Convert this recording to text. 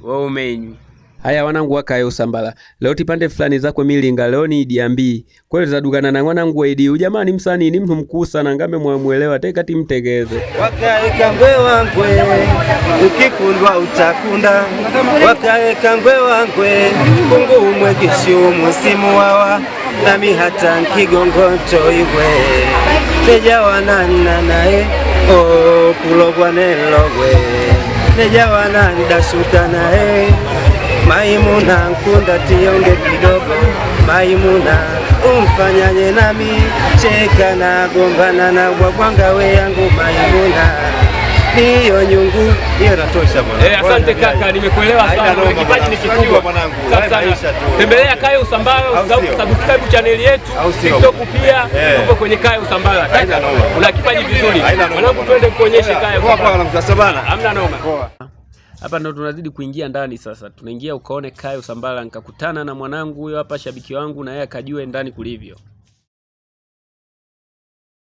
wewe umenywi. Haya wanangu wakaye Usambala. Leo tipande fulani zakwe milinga leo ni Idi. Kweli zadugana na mwanangu wa Idi. Jamani msanii ni mtu mkuu sana ngambe muelewa teka timtegeze. Wakae kangwe wangwe ukikundwa utakunda. Wakae kangwe wangwe kungu umwegishu musimu wawa nami hata nkigongoto iwe. Teja wanana nae o kulogwa nelogwe. Teja wananda shuka nae Maimuna nkunda tionge kidogo. Maimuna umfanyanye nami cheka na gombana na wabwanga we yangu. Maimuna hiyo nyungu hiyo natosha bwana. Asante kaka, nimekuelewa sana. Kipaji ni kikubwa mwanangu. Sasa tembelea Kayo Usambala, subscribe channel yetu TikTok pia uko kwenye Kayo Usambala. Una kipaji vizuri mwanangu, twende kuonyeshe Kayo. Hamna noma. Hapa ndo tunazidi kuingia ndani sasa. Tunaingia ukaone Kayo Usambala, nikakutana na mwanangu huyo hapa shabiki wangu na yeye akajue ndani kulivyo.